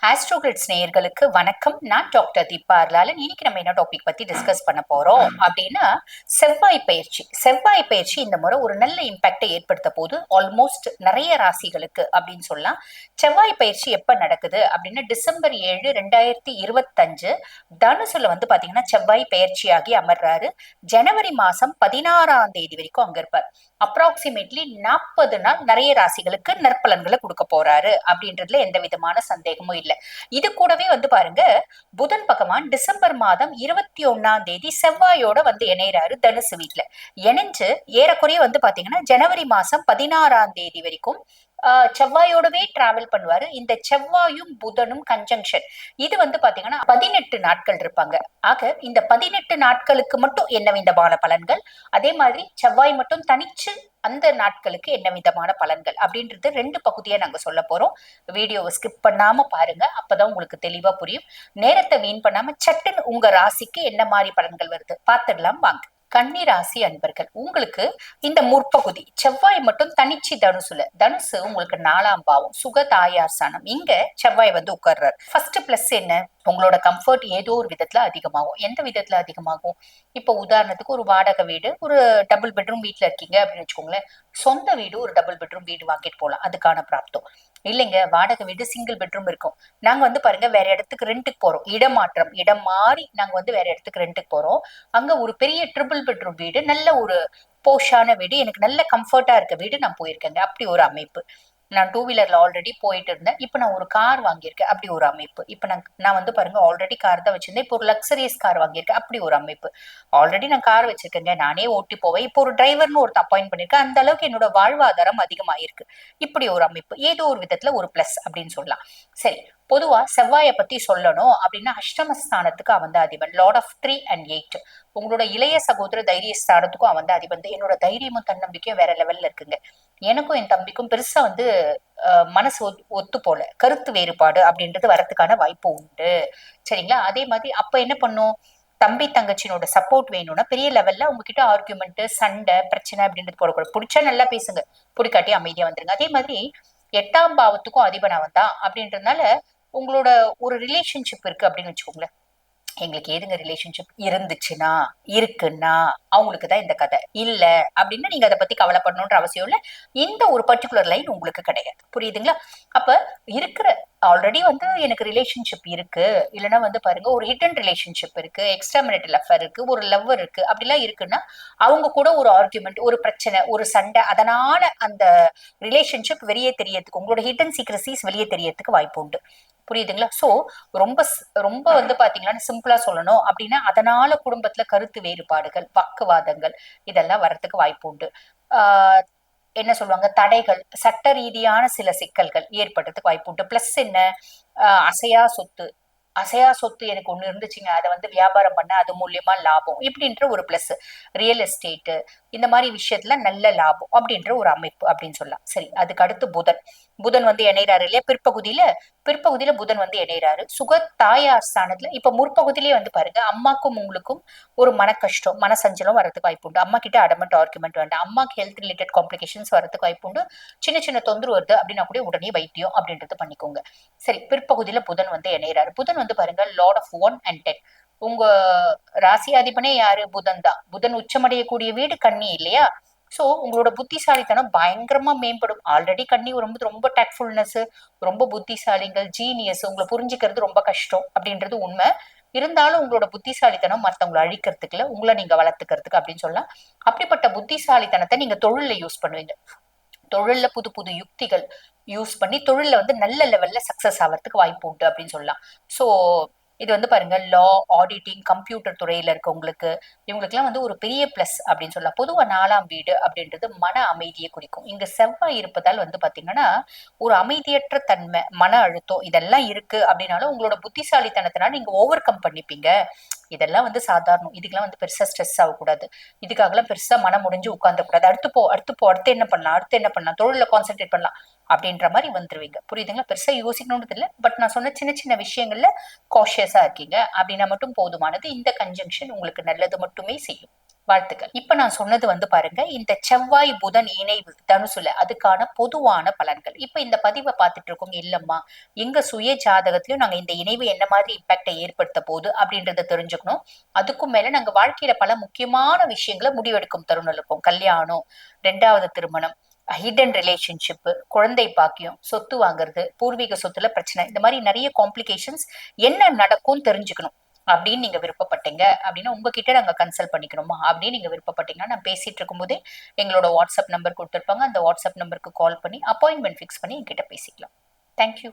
ஆஸ்ட்ரோகிரிட்ஸ் நேயர்களுக்கு வணக்கம். நான் டாக்டர் தீபா அர்லாலன். இன்னைக்கு நம்ம என்ன டாபிக் பத்தி டிஸ்கஸ் பண்ண போறோம் அப்படின்னா, செவ்வாய் பயிற்சி இந்த முறை ஒரு நல்ல இம்பாக்டை ஏற்படுத்த போது ஆல்மோஸ்ட் நிறைய ராசிகளுக்கு அப்படின்னு சொல்லலாம். செவ்வாய் பயிற்சி எப்ப நடக்குது அப்படின்னா டிசம்பர் 7 2025 தனுசுல வந்து பாத்தீங்கன்னா செவ்வாய் பயிற்சியாகி அமர்றாரு. ஜனவரி மாசம் 16ஆம் தேதி வரைக்கும் அங்க இருப்பார். அப்ராக்சிமேட்லி 40 நாள் நிறைய ராசிகளுக்கு நற்பலன்களை கொடுக்க போறாரு அப்படின்றதுல எந்த விதமான சந்தேகமும் இல்லை. இது கூடவே வந்து பாருங்க, புதன் பகவான் டிசம்பர் மாதம் 21ஆம் தேதி செவ்வாயோட வந்து இணையறாரு தனுசு வீட்டுல. இணைஞ்சு ஏறக்குறைய வந்து பாத்தீங்கன்னா ஜனவரி மாசம் 16ஆம் தேதி வரைக்கும் செவ்வாயோடவே டிராவல் பண்ணுவாரு. இந்த செவ்வாயும் புதனும் கன்ஜங்ஷன் இது வந்து பாத்தீங்கன்னா 18 நாட்கள் இருப்பாங்க. ஆக இந்த 18 நாட்களுக்கு மட்டும் என்ன விதமான பலன்கள், அதே மாதிரி செவ்வாய் மட்டும் தனிச்சு அந்த நாட்களுக்கு என்ன விதமான பலன்கள் அப்படின்றது ரெண்டு பகுதியா நாங்க சொல்ல போறோம். வீடியோவை ஸ்கிப் பண்ணாம பாருங்க, அப்பதான் உங்களுக்கு தெளிவா புரியும். நேரத்தை வீண் பண்ணாம சட்டுன்னு உங்க ராசிக்கு என்ன மாதிரி பலன்கள் வருது பார்த்துடலாம் வாங்க. கன்னி ராசி அன்பர்கள், உங்களுக்கு இந்த முற்பகுதி செவ்வாய் மட்டும் தனிச்சு தனுசு உங்களுக்கு 4ஆம் பாவம் சுக தாயார் ஸ்தானம். இங்க செவ்வாய் வந்து உட்கார்றாரு. ஃபர்ஸ்ட் பிளஸ் என்ன, உங்களோட கம்ஃபர்ட் ஏதோ ஒரு விதத்துல அதிகமாகும். எந்த விதத்துல அதிகமாகும்? இப்போ உதாரணத்துக்கு ஒரு வாடகை வீடு, ஒரு டபுள் பெட்ரூம் வீட்டுல இருக்கீங்க அப்படின்னு வச்சுக்கோங்களேன். சொந்த வீடு ஒரு டபுள் பெட்ரூம் வீடு வாங்கிட்டு போகலாம், அதுக்கான பிராப்தம். இல்லைங்க வாடகை வீடு சிங்கிள் பெட்ரூம் இருக்கும், நாங்க வந்து பாருங்க வேற இடத்துக்கு ரெண்டுக்கு போறோம், இடமாற்றம், இடம் மாறி நாங்க வந்து வேற இடத்துக்கு ரெண்டுக்கு போறோம். அங்க ஒரு பெரிய ட்ரிபிள் பெட்ரூம் வீடு, நல்ல ஒரு போஷான வீடு, எனக்கு நல்ல கம்ஃபர்ட்டா இருக்க வீடு நான் போயிருக்கேங்க, அப்படி ஒரு அமைப்பு. நான் டூ வீலர்ல ஆல்ரெடி போயிட்டு இருந்தேன், இப்ப நான் ஒரு கார் வாங்கியிருக்கேன், அப்படி ஒரு அமைப்பு. இப்ப நான் வந்து பாருங்க ஆல்ரெடி கார் தான் வச்சிருந்தேன், இப்போ ஒரு லக்ஸரியஸ் கார் வாங்கியிருக்கேன், அப்படி ஒரு அமைப்பு. ஆல்ரெடி நான் கார் வச்சிருக்கேங்க, நானே ஓட்டி போவேன், இப்போ ஒரு டிரைவர்னு ஒரு அப்பாயிண்ட் பண்ணிருக்கேன், அந்த அளவுக்கு என்னோட வாழ்வாதாரம் அதிகமாயிருக்கு. இப்படி ஒரு அமைப்பு ஏதோ ஒரு விதத்துல ஒரு பிளஸ் அப்படின்னு சொல்லலாம். சரி, பொதுவா செவ்வாயை பத்தி சொல்லணும் அப்படின்னா அஷ்டமஸ்தானத்துக்கு அவன் தான் அதிபன், லார்ட் ஆஃப் 3 and 8. உங்களோட இளைய சகோதர தைரிய ஸ்தானத்துக்கும் அவன் தான் அதிபன். என்னோட தைரியமும் தன்னம்பிக்கையும் வேற லெவல்ல இருக்குங்க. எனக்கும் என் தம்பிக்கும் பெருசா வந்து மனசு ஒத்து போல, கருத்து வேறுபாடு அப்படின்றது வரதுக்கான வாய்ப்பு உண்டு. சரிங்களா? அதே மாதிரி அப்ப என்ன பண்ணும், தம்பி தங்கச்சினோட சப்போர்ட் வேணும்னா பெரிய லெவல்ல உங்ககிட்ட ஆர்குமெண்ட், சண்டை, பிரச்சனை அப்படின்றது போடக்கூடாது. பிடிச்சா நல்லா பேசுங்க, பிடிக்காட்டி அமைதியா வந்துருங்க. அதே மாதிரி 8ஆம் பாவத்துக்கும் அதிபன் அவன் தான் அப்படின்றதுனால உங்களோட ஒரு ரிலேஷன்ஷிப் இருக்கு அப்படின்னு வச்சுக்கோங்களேன். எங்களுக்கு ஏதுங்க ரிலேஷன்ஷிப், இருந்துச்சுன்னா இருக்குன்னா அவங்களுக்கு தான் இந்த கதை, இல்ல அப்படின்னா நீங்க அதை பத்தி கவலைப்படணும்ன்ற அவசியம் இல்ல. இந்த ஒரு பர்டிகுலர் லைன் உங்களுக்கு கிடையாது, புரியுதுங்களா? அப்ப இருக்கிற ஆல்ரெடி வந்து எனக்கு ரிலேஷன்ஷிப் இருக்கு, இல்லைன்னா வந்து பாருங்க ஒரு ஹிடன் ரிலேஷன்ஷிப் இருக்கு, எக்ஸ்ட்ரா மேரிட்டல் அஃபேர் இருக்கு, ஒரு லவ்வர் இருக்கு, அப்படிலாம் இருக்குன்னா அவங்க கூட ஒரு ஆர்குமெண்ட், ஒரு பிரச்சனை, ஒரு சண்டை, அதனால அந்த ரிலேஷன்ஷிப் வெளியே தெரியறதுக்கு, உங்களோட ஹிடன் சீக்ரசிஸ் வெளியே தெரியறதுக்கு வாய்ப்பு உண்டு. புரியுதுங்களா? சோ ரொம்ப ரொம்ப வந்து பாத்தீங்கன்னா சிம்பிளா சொல்லணும் அப்படின்னா அதனால குடும்பத்துல கருத்து வேறுபாடுகள், வாக்குவாதங்கள் இதெல்லாம் வர்றதுக்கு வாய்ப்பு உண்டு. ஆஹ் என்ன சொல்லுவாங்க, தடைகள், சட்ட ரீதியான சில சிக்கல்கள் ஏற்படுறதுக்கு வாய்ப்பு உண்டு. பிளஸ் என்ன, அசையா சொத்து, அசையா சொத்து எனக்கு ஒண்ணு இருந்துச்சுங்க, அதை வந்து வியாபாரம் பண்ண அது மூலியமா லாபம் இப்படின்ற ஒரு பிளஸ். ரியல் எஸ்டேட் இந்த மாதிரி விஷயத்துல நல்ல லாபம் அப்படின்ற ஒரு அமைப்பு அப்படின்னு சொல்லலாம். சரி, அதுக்கு அடுத்து புதன். புதன் வந்து இணையறாரு இல்லையா பிற்பகுதியில புதன் வந்து இணையறாரு சுக தாயார் ஸ்தானத்துல. இப்ப முற்பகுதியிலேயே வந்து பாருங்க, அம்மாக்கும் உங்களுக்கும் ஒரு மன கஷ்டம், மனசஞ்சலம் வரதுக்கு வாய்ப்பு உண்டு. அம்மா கிட்ட அடமெண்ட் ஆர்குமெண்ட் வேண்டாம், அம்மாக்கு ஹெல்த் ரிலேட்டட் காம்ப்ளிகேஷன்ஸ் வரதுக்கு வாய்ப்பு உண்டு. சின்ன சின்ன தொந்தரவு வருது அப்படின்னா கூட உடனே வைத்தியம் அப்படின்றது பண்ணிக்கோங்க. சரி, பிற்பகுதியில புதன் வந்து இணையறாரு. புதன் வந்து பாருங்க லார்ட் ஆஃப் 1 and 10. உங்க ராசியாதிபனே யாரு? புதன் தான். புதன் உச்சமடையக்கூடிய வீடு கன்னி இல்லையா? சோ உங்களோட புத்திசாலித்தனம் பயங்கரமா மேம்படும். ஆல்ரெடி கன்னி ரொம்ப ரொம்ப டேக்ட்ஃபுல்னஸ், ரொம்ப புத்திசாலிகள், ஜீனியஸ், உங்களை புரிஞ்சுக்கிறது ரொம்ப கஷ்டம் அப்படின்றது உண்மை. இருந்தாலும் உங்களோட புத்திசாலித்தனம் மத்தவங்களை அழிக்கிறதுக்குல, உங்களை நீங்க வளர்த்துக்கிறதுக்கு அப்படின்னு சொல்லலாம். அப்படிப்பட்ட புத்திசாலித்தனத்தை நீங்க தொழில யூஸ் பண்ணுவீங்க. தொழில்ல புது புது யுக்திகள் யூஸ் பண்ணி தொழில்ல வந்து நல்ல லெவல்ல சக்சஸ் ஆகிறதுக்கு வாய்ப்பு உண்டு அப்படின்னு சொல்லலாம். சோ இது வந்து பாருங்க லா, ஆடிட்டிங், கம்ப்யூட்டர் துறையில இருக்கவங்களுக்கு, இவங்களுக்குலாம் வந்து ஒரு பெரிய பிளஸ் அப்படின்னு சொல்லலாம். பொதுவா 4ஆம் வீடு அப்படின்றது மன அமைதியை குறிக்கும். இங்க செவ்வாய் இருப்பதால் வந்து பாத்தீங்கன்னா ஒரு அமைதியற்ற தன்மை, மன அழுத்தம் இதெல்லாம் இருக்கு அப்படின்னாலும் உங்களோட புத்திசாலித்தனத்தினால நீங்க ஓவர் கம் பண்ணிப்பீங்க. இதெல்லாம் வந்து சாதாரணம், இதுக்கெல்லாம் வந்து பெருசா ஸ்ட்ரெஸ் ஆகக்கூடாது, இதுக்காகலாம் பெருசா மனம் முடிஞ்சு உட்கார்ந்து கூடாது. அடுத்து என்ன பண்ணலாம், தொழில கான்சென்ட்ரேட் பண்ணலாம் அப்படின்ற மாதிரி வந்துருவீங்க. புரியுதுங்களா? பெருசா யோசிக்கணும்னு இல்லை, பட் நான் சொன்ன சின்ன சின்ன விஷயங்கள்ல காஷியஸா இருக்கீங்க அப்படின்னா மட்டும் போதுமானது. இந்த கன்ஜங்ஷன் உங்களுக்கு நல்லது மட்டுமே செய்யும். வாழ்த்துக்கள். இப்ப நான் சொன்னது வந்து பாருங்க, இந்த செவ்வாய் புதன் இணைவு தனுசுல அதுக்கான பொதுவான பலன்கள். இப்ப இந்த பதிவை பார்த்துட்டு இருக்கோங்க, இல்லம்மா எங்க சுய ஜாதகத்திலயும் நாங்க இந்த இணைவு என்ன மாதிரி இம்பாக்டை ஏற்படுத்த போகுது அப்படின்றத தெரிஞ்சுக்கணும். அதுக்கும் மேல நாங்க வாழ்க்கையில பல முக்கியமான விஷயங்களை முடிவெடுக்கும் தருணம் இருக்கும். கல்யாணம், ரெண்டாவது திருமணம், ஹிடன் ரிலேஷன்ஷிப், குழந்தை பாக்கியம், சொத்து வாங்குறது, பூர்வீக சொத்துல பிரச்சனை, இந்த மாதிரி நிறைய காம்ப்ளிகேஷன்ஸ் என்ன நடக்கும் தெரிஞ்சுக்கணும் அப்படின்னு நீங்க விருப்பப்பட்டீங்க அப்படின்னா உங்ககிட்ட நாங்க கன்சல்ட் பண்ணிக்கணுமா அப்படின்னு நீங்க விருப்பப்பட்டீங்கன்னா, நான் பேசிட்டு இருக்கும்போதே எங்களோட வாட்ஸ்அப் நம்பர் கொடுத்துருப்பாங்க, அந்த வாட்ஸ்அப் நம்பருக்கு கால் பண்ணி அப்பாயின்மெண்ட் ஃபிக்ஸ் பண்ணி என்கிட்ட பேசிக்கலாம். தேங்க்யூ.